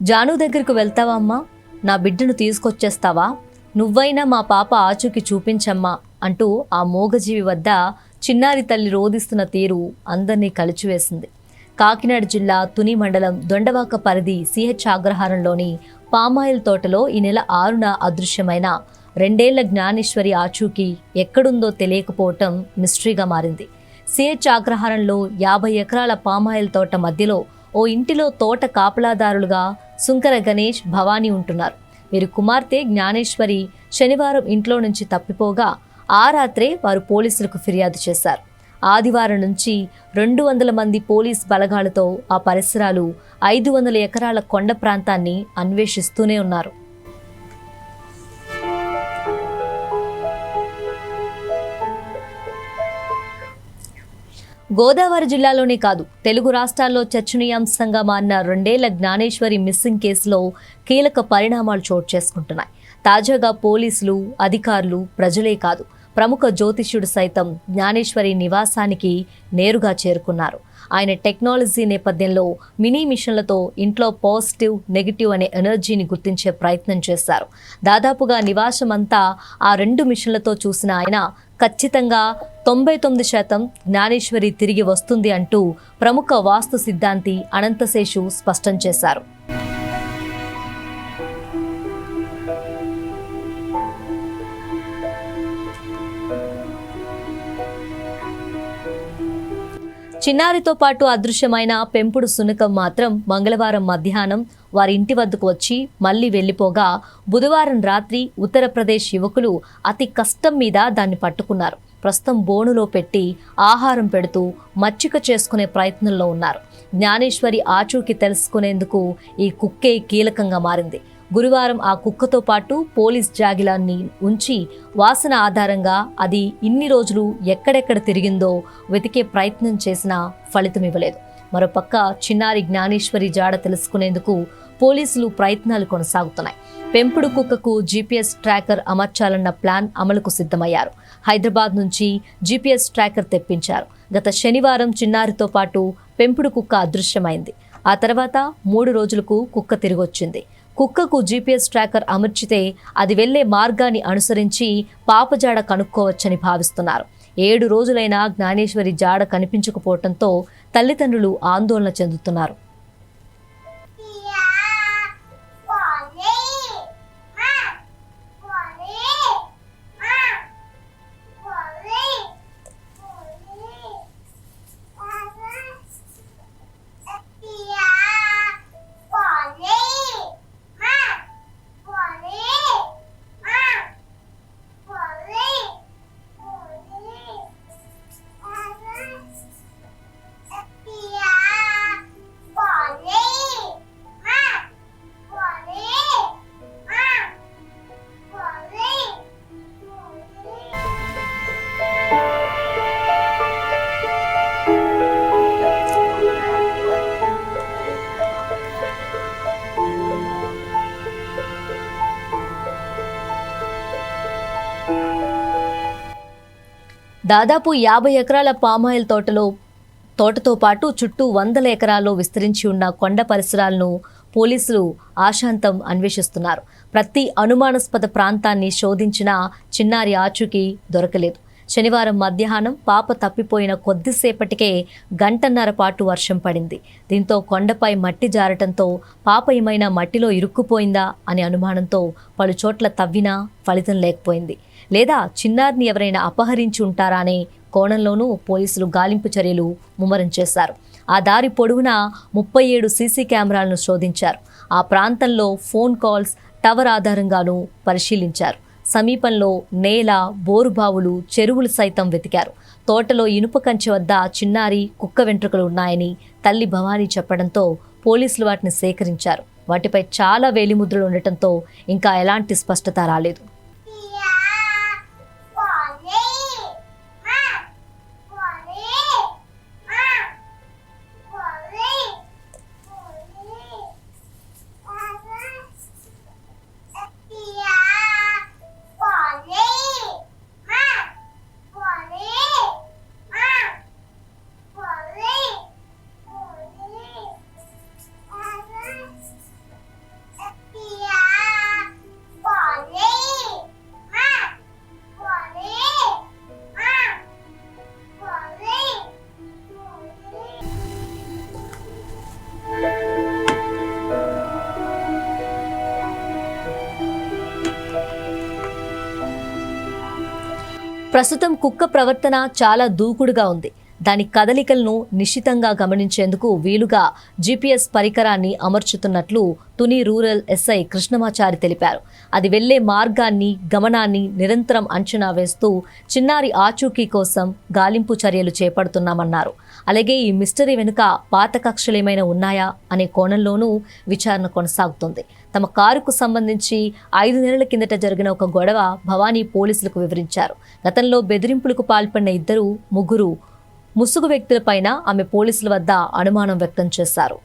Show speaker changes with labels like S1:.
S1: జాను దగ్గరకు వెళ్తావా అమ్మా? నా బిడ్డను తీసుకొచ్చేస్తావా? నువ్వైనా మా పాప ఆచూకి చూపించమ్మా అంటూ ఆ మూగజీవి వద్ద చిన్నారి తల్లి రోదిస్తున్న తీరు అందరినీ కలిచివేసింది. కాకినాడ జిల్లా తుని మండలం దొండవాక పరిధి సిహెచ్ అగ్రహారంలోని పామాయిల్ తోటలో ఈ నెల 6న అదృశ్యమైన 2 ఏళ్ల జ్ఞానేశ్వరి ఆచూకీ ఎక్కడుందో తెలియకపోవటం మిస్టరీగా మారింది. సిహెచ్ అగ్రహారంలో 50 ఎకరాల పామాయిల్ తోట మధ్యలో ఓ ఇంటిలో తోట కాపలాదారులుగా సుంకర గణేష్, భవానీ ఉంటున్నారు. వీరి కుమార్తె జ్ఞానేశ్వరి శనివారం ఇంట్లో నుంచి తప్పిపోగా ఆ రాత్రే వారు పోలీసులకు ఫిర్యాదు చేశారు. ఆదివారం నుంచి 200 మంది పోలీస్ బలగాలతో ఆ పరిసరాలు 500 ఎకరాల కొండ ప్రాంతాన్ని అన్వేషిస్తూనే ఉన్నారు. గోదావరి జిల్లాలోనే కాదు, తెలుగు రాష్ట్రాల్లో చర్చనీయాంశంగా మారిన 2 ఏళ్ల జ్ఞానేశ్వరి మిస్సింగ్ కేసులో కీలక పరిణామాలు చోటు చేసుకుంటున్నాయి. తాజాగా పోలీసులు, అధికారులు, ప్రజలే కాదు, ప్రముఖ జ్యోతిష్యుడు సైతం జ్ఞానేశ్వరి నివాసానికి నేరుగా చేరుకున్నారు. ఆయన టెక్నాలజీ నేపథ్యంలో మినీ మిషన్లతో ఇంట్లో పాజిటివ్, నెగిటివ్ అనే ఎనర్జీని గుర్తించే ప్రయత్నం చేశారు. దాదాపుగా నివాసం అంతా ఆ 2 మిషన్లతో చూసిన ఆయన ఖచ్చితంగా 99% జ్ఞానేశ్వరి తిరిగి వస్తుంది అంటూ ప్రముఖ వాస్తు సిద్ధాంతి అనంతశేషు స్పష్టం చేశారు. చిన్నారితో పాటు అదృశ్యమైన పెంపుడు సునకం మాత్రం మంగళవారం మధ్యాహ్నం వారి ఇంటి వద్దకు వచ్చి మళ్లీ వెళ్లిపోగా బుధవారం రాత్రి ఉత్తరప్రదేశ్ యువకులు అతి కష్టం మీద దాన్ని పట్టుకున్నారు. ప్రస్తుతం బోనులో పెట్టి ఆహారం పెడుతూ మచ్చిక చేసుకునే ప్రయత్నంలో ఉన్నారు. జ్ఞానేశ్వరి ఆచూకీ తెలుసుకునేందుకు ఈ కుక్కే కీలకంగా మారింది. గురువారం ఆ కుక్కతో పాటు పోలీస్ జాగిలాన్ని ఉంచి వాసన ఆధారంగా అది ఇన్ని రోజులు ఎక్కడెక్కడ తిరిగిందో వెతికే ప్రయత్నం చేసినా ఫలితం ఇవ్వలేదు. మరోపక్క చిన్నారి జ్ఞానేశ్వరి జాడ తెలుసుకునేందుకు పోలీసులు ప్రయత్నాలు కొనసాగుతున్నాయి. పెంపుడు కుక్కకు జీపీఎస్ ట్రాకర్ అమర్చాలన్న ప్లాన్ అమలుకు సిద్ధమయ్యారు. హైదరాబాద్ నుంచి జీపీఎస్ ట్రాకర్ తెప్పించారు. గత శనివారం చిన్నారితో పాటు పెంపుడు కుక్క అదృశ్యమైంది. ఆ తర్వాత 3 రోజులకు కుక్క తిరిగొచ్చింది. కుక్కకు జీపీఎస్ ట్రాకర్ అమర్చితే అది వెళ్లే మార్గాన్ని అనుసరించి పాప జాడ కనుక్కోవచ్చని భావిస్తున్నారు. 7 రోజులైనా జ్ఞానేశ్వరి జాడ కనిపించకపోవడంతో తల్లిదండ్రులు ఆందోళన చెందుతున్నారు. దాదాపు 50 ఎకరాల పామాయిల్ తోటతో పాటు చుట్టూ 100 ఎకరాల్లో విస్తరించి ఉన్న కొండ పరిసరాలను పోలీసులు ఆశాంతం అన్వేషిస్తున్నారు. ప్రతి అనుమానాస్పద ప్రాంతాన్ని శోధించినా చిన్నారి ఆచూకీ దొరకలేదు. శనివారం మధ్యాహ్నం పాప తప్పిపోయిన కొద్దిసేపటికే 1.5 గంటల పాటు వర్షం పడింది. దీంతో కొండపై మట్టి జారటంతో పాప ఏమైనా మట్టిలో ఇరుక్కుపోయిందా అనే అనుమానంతో పలు చోట్ల తవ్వినా ఫలితం లేకపోయింది. లేదా చిన్నారిని ఎవరైనా అపహరించి ఉంటారా అనే కోణంలోనూ పోలీసులు గాలింపు చర్యలు ముమ్మరం చేశారు. ఆ దారి పొడవునా 37 సీసీ కెమెరాలను శోధించారు. ఆ ప్రాంతంలో ఫోన్ కాల్స్, టవర్ ఆధారంగానూ పరిశీలించారు. సమీపంలో నేల, బోరుబావులు, చెరువులు సైతం వెతికారు. తోటలో ఇనుప కంచె వద్ద చిన్నారి కుక్క వెంట్రుకలు ఉన్నాయని తల్లి భవానీ చెప్పడంతో పోలీసులు వాటిని సేకరించారు. వాటిపై చాలా వేలిముద్రలు ఉండటంతో ఇంకా ఎలాంటి స్పష్టత రాలేదు. ప్రస్తుతం కుక్క ప్రవర్తన చాలా దూకుడుగా ఉంది. దాని కదలికలను నిశితంగా గమనించేందుకు వీలుగా GPS పరికరాన్ని అమర్చుతున్నట్లు తుని రూరల్ ఎస్ఐ కృష్ణమాచారి తెలిపారు. అది వెళ్లే మార్గాన్ని, గమనాన్ని నిరంతరం అంచనా వేస్తూ చిన్నారి ఆచూకీ కోసం గాలింపు చర్యలు చేపడుతున్నామన్నారు. అలాగే ఈ మిస్టరీ వెనుక పాత కక్షలేమైనా ఉన్నాయా అనే కోణంలోనూ విచారణ కొనసాగుతుంది. తమ కారుకు సంబంధించి 5 నెలల కిందట జరిగిన ఒక గొడవ భవానీ పోలీసులకు వివరించారు. గతంలో బెదిరింపులకు పాల్పడిన ముగ్గురు ముసుగు వ్యక్తులపైన ఆమె పోలీసుల వద్ద అనుమానం వ్యక్తం చేశారు.